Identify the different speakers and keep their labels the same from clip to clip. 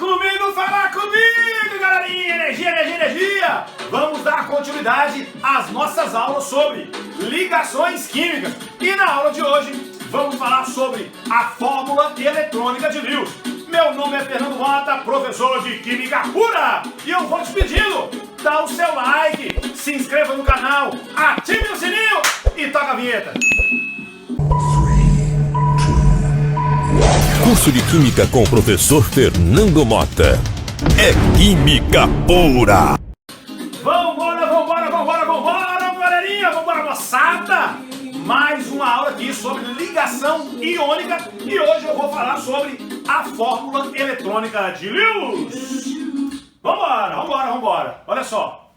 Speaker 1: Fala comigo, galerinha! Energia, energia, energia! Vamos dar continuidade às nossas aulas sobre ligações químicas. E na aula de hoje, vamos falar sobre a fórmula eletrônica de Lewis. Meu nome é Fernando Mota, professor de Química Pura. E eu vou te pedindo, dá o seu like, se inscreva no canal, ative o sininho e toca a vinheta.
Speaker 2: Curso de Química com o professor Fernando Mota. É Química Pura!
Speaker 1: Vambora, galerinha! Vambora, moçada! Mais uma aula aqui sobre ligação iônica e hoje eu vou falar sobre a fórmula eletrônica de Lewis. Vambora! Olha só.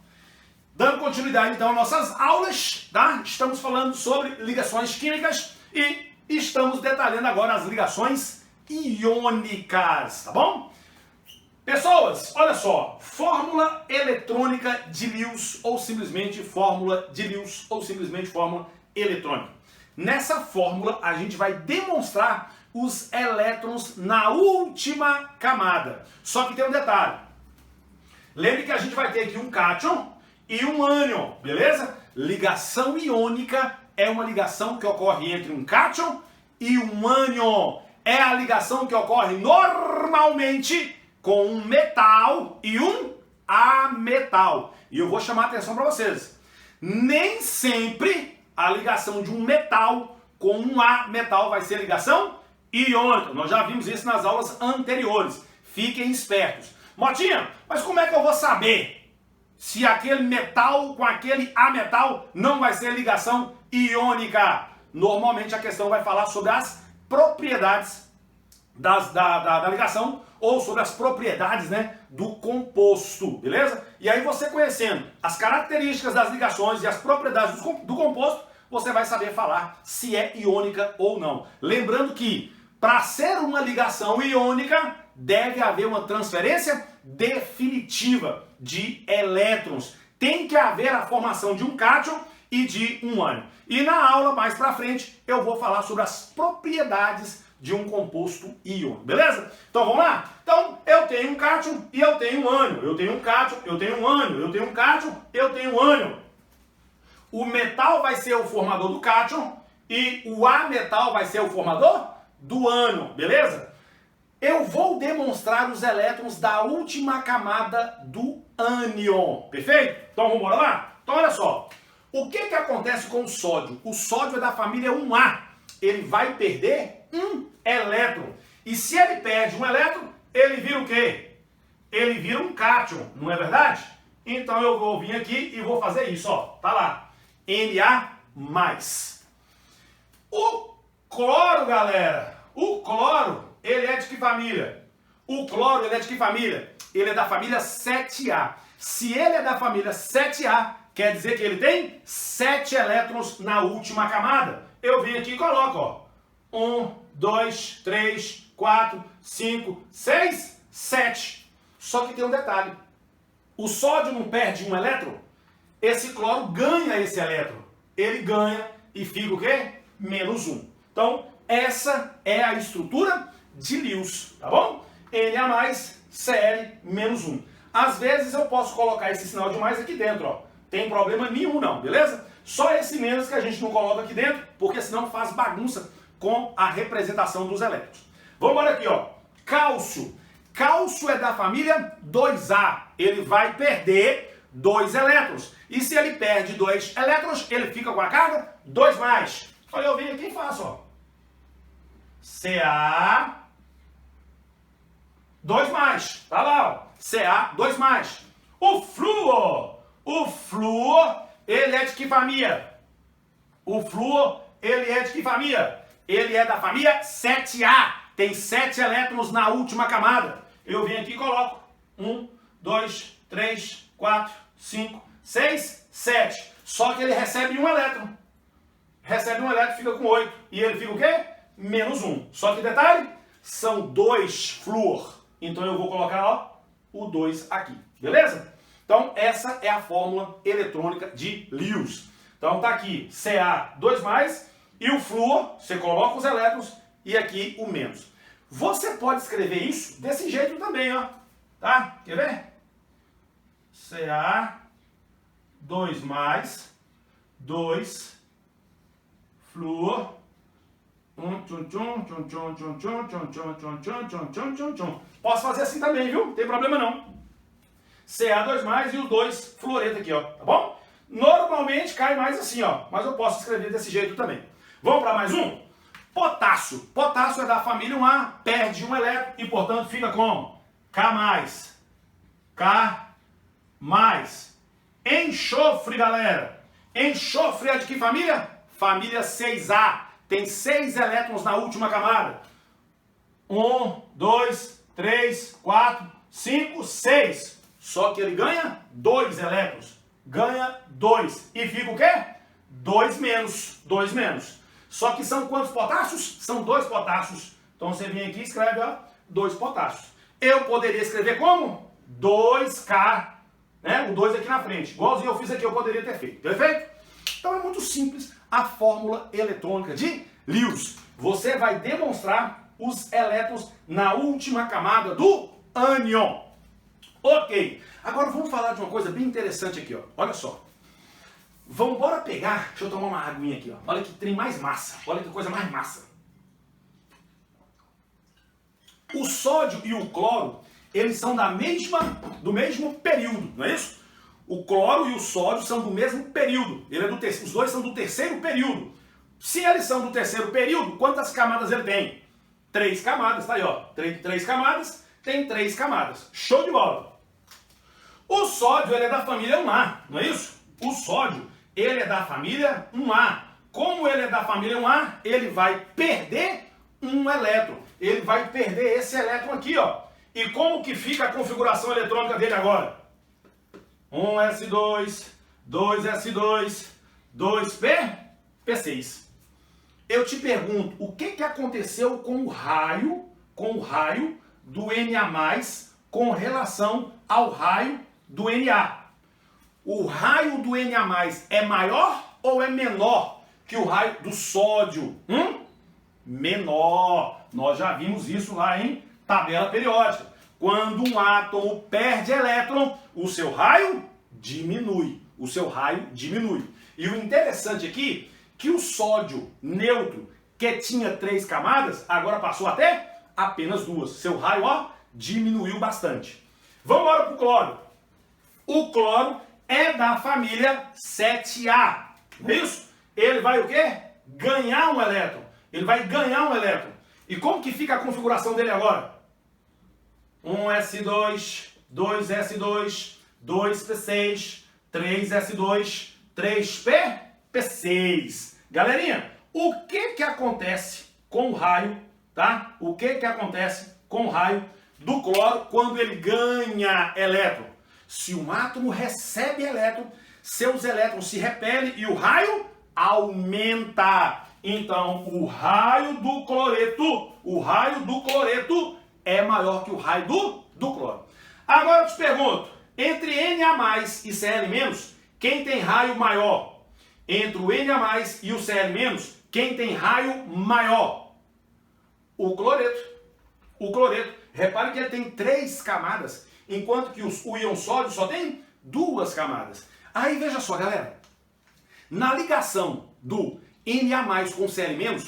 Speaker 1: Dando continuidade então às nossas aulas, tá? Estamos falando sobre ligações químicas e estamos detalhando agora as ligações iônicas, tá bom? Pessoas, olha só, fórmula eletrônica de Lewis ou simplesmente fórmula de Lewis ou simplesmente fórmula eletrônica. Nessa fórmula a gente vai demonstrar os elétrons na última camada. Só que tem um detalhe. Lembre que a gente vai ter aqui um cátion e um ânion, beleza? Ligação iônica é uma ligação que ocorre entre um cátion e um ânion. É a ligação que ocorre normalmente com um metal e um ametal. E eu vou chamar a atenção para vocês. Nem sempre a ligação de um metal com um ametal vai ser ligação iônica. Nós já vimos isso nas aulas anteriores. Fiquem espertos. Motinha, mas como é que eu vou saber se aquele metal com aquele ametal não vai ser ligação iônica? Normalmente a questão vai falar sobre as propriedades da ligação ou sobre as propriedades, né, do composto, beleza? E aí você conhecendo as características das ligações e as propriedades do composto, você vai saber falar se é iônica ou não. Lembrando que para ser uma ligação iônica deve haver uma transferência definitiva de elétrons. Tem que haver a formação de um cátion e de um ânion. E na aula mais para frente eu vou falar sobre as propriedades de um composto íon, beleza? Então vamos lá? Então eu tenho um cátion e eu tenho um ânion. Eu tenho um cátion, eu tenho um ânion. Eu tenho um cátion, eu tenho um ânion. O metal vai ser o formador do cátion e o ametal vai ser o formador do ânion, beleza? Eu vou demonstrar os elétrons da última camada do ânion, perfeito? Então vamos lá? Então olha só. O que acontece com o sódio? O sódio é da família 1A. Ele vai perder um elétron. E se ele perde um elétron, ele vira o quê? Ele vira um cátion, não é verdade? Então eu vou vir aqui e vou fazer isso, ó. Tá lá. Na+. O cloro, galera. O cloro, ele é de que família? O cloro, ele é de que família? Ele é da família 7A. Se ele é da família 7A, quer dizer que ele tem 7 elétrons na última camada. Eu venho aqui e coloco, ó. 1, 2, 3, 4, 5, 6, 7. Só que tem um detalhe. O sódio não perde um elétron, esse cloro ganha esse elétron. Ele ganha e fica o quê? -1. Então, essa é a estrutura de Lewis, tá bom? Na+, Cl, -1. Às vezes eu posso colocar esse sinal de mais aqui dentro, ó. Tem problema nenhum não, beleza? Só esse menos que a gente não coloca aqui dentro, porque senão faz bagunça com a representação dos elétrons. Vamos embora aqui, ó. Cálcio. Cálcio é da família 2A. Ele vai perder 2 elétrons. E se ele perde 2 elétrons, ele fica com a carga 2+. Aí eu venho aqui e faço, ó. Ca 2+. Tá lá, ó. Ca 2+. O flúor. O flúor, ele é de que família? O flúor, ele é de que família? Ele é da família 7A. Tem 7 elétrons na última camada. Eu venho aqui e coloco 1, 2, 3, 4, 5, 6, 7. Só que ele recebe um elétron. Recebe um elétron, fica com 8. E ele fica o quê? -1. Só que detalhe, são 2 flúor. Então eu vou colocar, ó, o 2 aqui. Beleza? Então essa é a fórmula eletrônica de Lewis. Então tá aqui Ca 2+, e o flúor, você coloca os elétrons e aqui o menos. Você pode escrever isso desse jeito também, ó. Tá? Quer ver? Ca 2 mais 2 flúor 1 tchum tchum tchum tchum tchum tchum tchum tchum tchum tchum tchum tchum tchum tchum. Posso fazer assim também, viu? Não tem problema não. Ca2 mais e os 2 fluoreto aqui, ó, tá bom? Normalmente cai mais assim, ó, mas eu posso escrever desse jeito também. Vamos para mais um? Potássio. Potássio é da família 1A, perde um elétron e, portanto, fica como? K+. K+. Enxofre, galera. Enxofre é de que família? Família 6A. Tem 6 elétrons na última camada. 1, 2, 3, 4, 5, 6. Só que ele ganha 2 elétrons. Ganha 2. E fica o quê? 2 menos. 2 menos. Só que são quantos potássios? São 2 potássios. Então você vem aqui e escreve, ó, 2 potássios. Eu poderia escrever como? 2K, né? O 2 aqui na frente. Igualzinho eu fiz aqui, eu poderia ter feito. Perfeito? Então é muito simples a fórmula eletrônica de Lewis. Você vai demonstrar os elétrons na última camada do ânion. Ok. Agora vamos falar de uma coisa bem interessante aqui, ó. Olha só. Vamos embora pegar, deixa eu tomar uma aguinha aqui, ó. Olha que trem mais massa, olha que coisa mais massa. O sódio e o cloro, eles são do mesmo período, não é isso? O cloro e o sódio são do mesmo período, os dois são do terceiro período. Se eles são do terceiro período, quantas camadas ele tem? 3 camadas, tá aí, ó. 3 camadas, tem 3 camadas. Show de bola. O sódio, ele é da família 1A, não é isso? O sódio, ele é da família 1A. Como ele é da família 1A, ele vai perder um elétron. Ele vai perder esse elétron aqui, ó. E como que fica a configuração eletrônica dele agora? 1s2, 2s2, 2p6. Eu te pergunto, o que aconteceu com o raio do Na+, com relação ao raio do Na? O raio do Na+, é maior ou é menor que o raio do sódio? Menor. Nós já vimos isso lá em tabela periódica. Quando um átomo perde elétron, o seu raio diminui. O seu raio diminui. E o interessante aqui, que o sódio neutro, que tinha 3 camadas, agora passou até apenas 2. Seu raio, ó, diminuiu bastante. Vamos agora para o cloro. O cloro é da família 7A. Não é isso? Ele vai o quê? Ganhar um elétron. Ele vai ganhar um elétron. E como que fica a configuração dele agora? 1s2, 2s2, 2p6, 3s2, 3p6. Galerinha, o que acontece com o raio, tá? O que acontece com o raio do cloro quando ele ganha elétron? Se um átomo recebe elétron, seus elétrons se repelem e o raio aumenta. Então, o raio do cloreto é maior que o raio do cloro. Agora eu te pergunto, entre Na+ e Cl-, quem tem raio maior? Entre o Na+ e o Cl-, quem tem raio maior? O cloreto. O cloreto. Repare que ele tem 3 camadas, enquanto que o íon sódio só tem 2 camadas. Aí veja só, galera. Na ligação do Na+ com Cl-,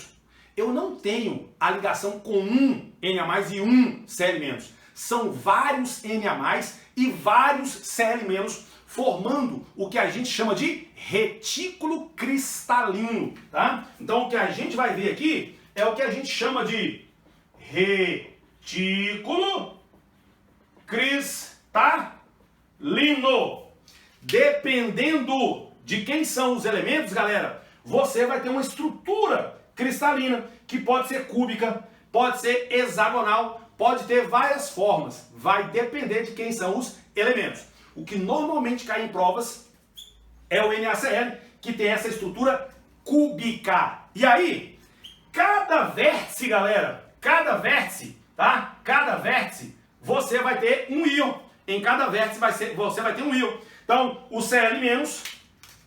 Speaker 1: eu não tenho a ligação com um Na+ e um Cl-. São vários Na+ e vários Cl- formando o que a gente chama de retículo cristalino, tá? Então o que a gente vai ver aqui é o que a gente chama de retículo cristalino. Dependendo de quem são os elementos, galera, você vai ter uma estrutura cristalina que pode ser cúbica, pode ser hexagonal, pode ter várias formas. Vai depender de quem são os elementos. O que normalmente cai em provas é o NaCl, que tem essa estrutura cúbica. E aí, cada vértice, galera, cada vértice, tá? Cada vértice, você vai ter um íon. Em cada vértice você vai ter um íon. Então, o Cl-,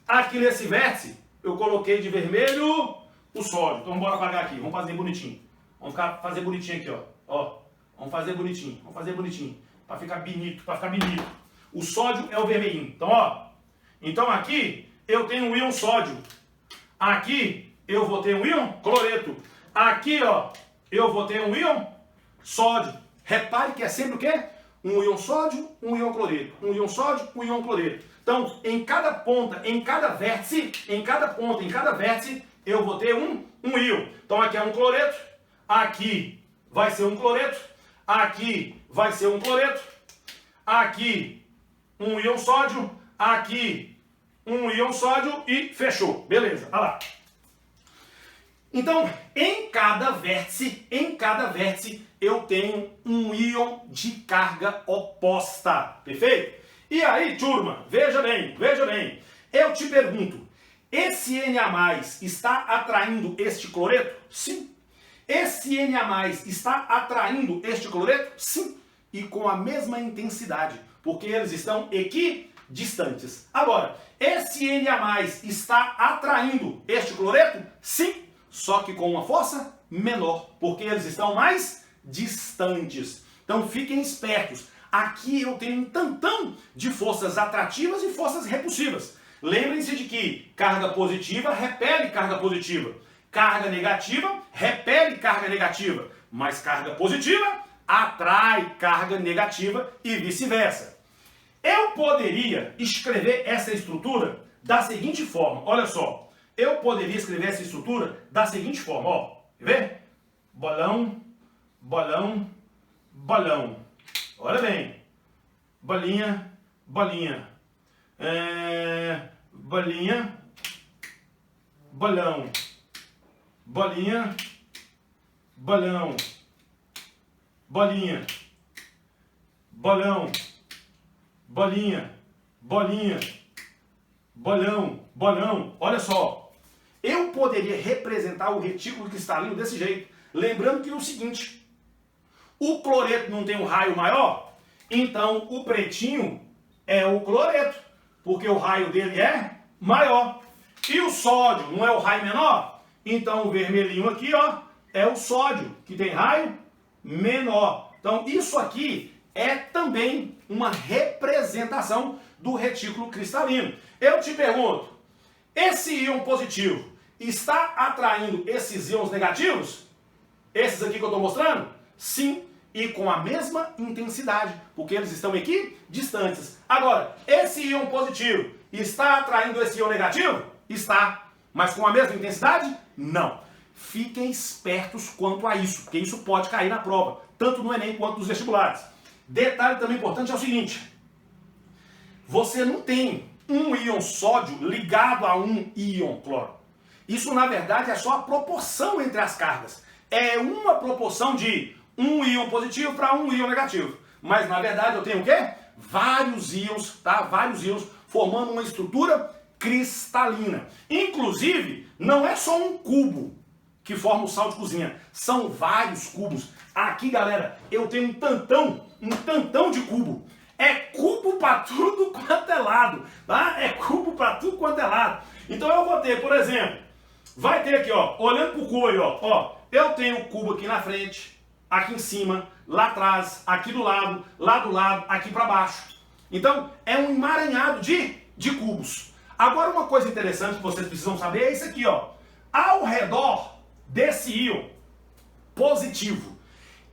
Speaker 1: aqui nesse vértice, eu coloquei de vermelho o sódio. Então, bora apagar aqui. Vamos fazer bonitinho. Vamos fazer bonitinho aqui, ó. Ó, vamos fazer bonitinho, para ficar bonito, O sódio é o vermelhinho. Então, ó, então aqui eu tenho um íon sódio. Aqui eu vou ter um íon cloreto. Aqui, ó, eu vou ter um íon sódio. Repare que é sempre o quê? Um íon sódio, um íon cloreto. Um íon sódio, um íon cloreto. Então, em cada ponta, em cada vértice, eu vou ter um íon. Então, aqui é um cloreto, aqui vai ser um cloreto, aqui vai ser um cloreto, aqui um íon sódio, aqui um íon sódio e fechou. Beleza, olha lá. Então, em cada vértice, eu tenho um íon de carga oposta. Perfeito? E aí, turma, veja bem. Eu te pergunto, esse Na+ está atraindo este cloreto? Sim. Esse Na+ está atraindo este cloreto? Sim. E com a mesma intensidade, porque eles estão equidistantes. Agora, esse Na+ está atraindo este cloreto? Sim. Só que com uma força menor, porque eles estão mais distantes. Então fiquem espertos. Aqui eu tenho um tantão de forças atrativas e forças repulsivas. Lembrem-se de que carga positiva repele carga positiva. Carga negativa repele carga negativa. Mas carga positiva atrai carga negativa e vice-versa. Eu poderia escrever essa estrutura da seguinte forma. Olha só. Eu poderia escrever essa estrutura da seguinte forma, ó. Quer ver? Bolão, bolão, bolão. Olha bem. Bolinha, bolinha. Bolinha, bolão. Bolinha, bolão. Bolinha, bolão. Bolinha, bolinha. Bolão, bolão. Olha só. Eu poderia representar o retículo cristalino desse jeito. Lembrando que é o seguinte. O cloreto não tem um raio maior? Então o pretinho é o cloreto. Porque o raio dele é maior. E o sódio não é o raio menor? Então o vermelhinho aqui, ó, é o sódio, que tem raio menor. Então isso aqui é também uma representação do retículo cristalino. Eu te pergunto, esse íon positivo está atraindo esses íons negativos? Esses aqui que eu estou mostrando? Sim, e com a mesma intensidade, porque eles estão aqui distantes. Agora, esse íon positivo está atraindo esse íon negativo? Está, mas com a mesma intensidade? Não. Fiquem espertos quanto a isso, porque isso pode cair na prova, tanto no Enem quanto nos vestibulares. Detalhe também importante é o seguinte, você não tem um íon sódio ligado a um íon cloro. Isso, na verdade, é só a proporção entre as cargas. É uma proporção de um íon positivo para um íon negativo. Mas, na verdade, eu tenho o quê? Vários íons, tá? Vários íons formando uma estrutura cristalina. Inclusive, não é só um cubo que forma o sal de cozinha. São vários cubos. Aqui, galera, eu tenho um tantão de cubo. É cubo para tudo quanto é lado, tá? É cubo para tudo quanto é lado. Então eu vou ter, por exemplo, vai ter aqui, ó, olhando pro cubo aí, ó, eu tenho o cubo aqui na frente, aqui em cima, lá atrás, aqui do lado, aqui para baixo. Então é um emaranhado de cubos. Agora uma coisa interessante que vocês precisam saber é isso aqui, ó. Ao redor desse íon positivo,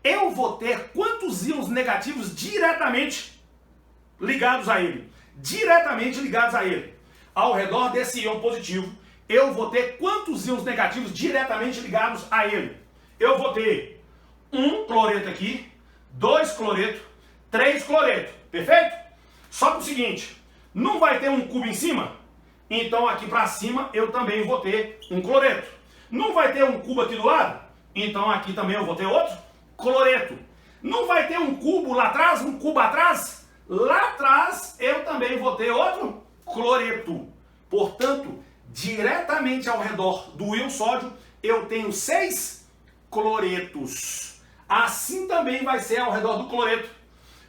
Speaker 1: eu vou ter quantos íons negativos diretamente ligados a ele. Ao redor desse íon positivo, eu vou ter quantos íons negativos diretamente ligados a ele? Eu vou ter um cloreto aqui, 2 cloreto, 3 cloreto, perfeito? Só que o seguinte, não vai ter um cubo em cima? Então aqui para cima eu também vou ter um cloreto. Não vai ter um cubo aqui do lado? Então aqui também eu vou ter outro cloreto. Não vai ter um cubo lá atrás, um cubo atrás? Lá atrás eu também vou ter outro cloreto. Portanto, diretamente ao redor do íon sódio, eu tenho 6 cloretos. Assim também vai ser ao redor do cloreto.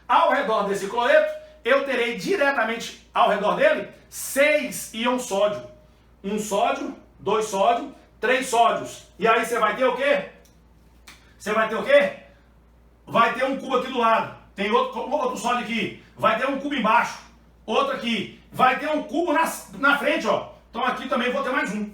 Speaker 1: Ao redor desse cloreto, eu terei diretamente ao redor dele 6 íons sódio. 1 sódio, 2 sódio, 3 sódios. E aí você vai ter o quê? vai ter um cubo aqui do lado, tem outro sólido aqui, vai ter um cubo embaixo, outro aqui, vai ter um cubo na frente, ó. Então aqui também vou ter mais um.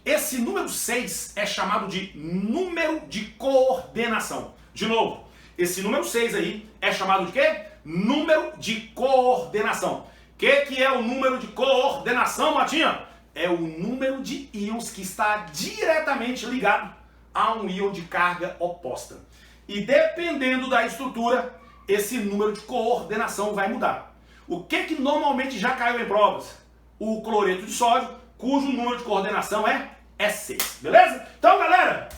Speaker 1: Esse número 6 é chamado de número de coordenação. De novo, esse número 6 aí é chamado de quê? Número de coordenação. O que é o número de coordenação, Matinha? É o número de íons que está diretamente ligado a um íon de carga oposta. E dependendo da estrutura, esse número de coordenação vai mudar. O que normalmente já caiu em provas? O cloreto de sódio, cujo número de coordenação é 6, beleza? Então, galera,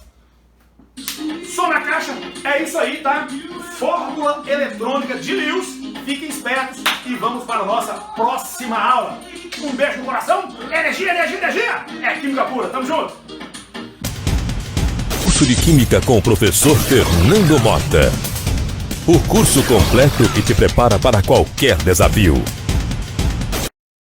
Speaker 1: som na caixa, é isso aí, tá? Fórmula eletrônica de Lewis, fiquem espertos e vamos para a nossa próxima aula. Um beijo no coração, energia, energia, energia, é química pura, tamo junto!
Speaker 2: Curso de Química com o professor Fernando Mota. O curso completo que te prepara para qualquer desafio.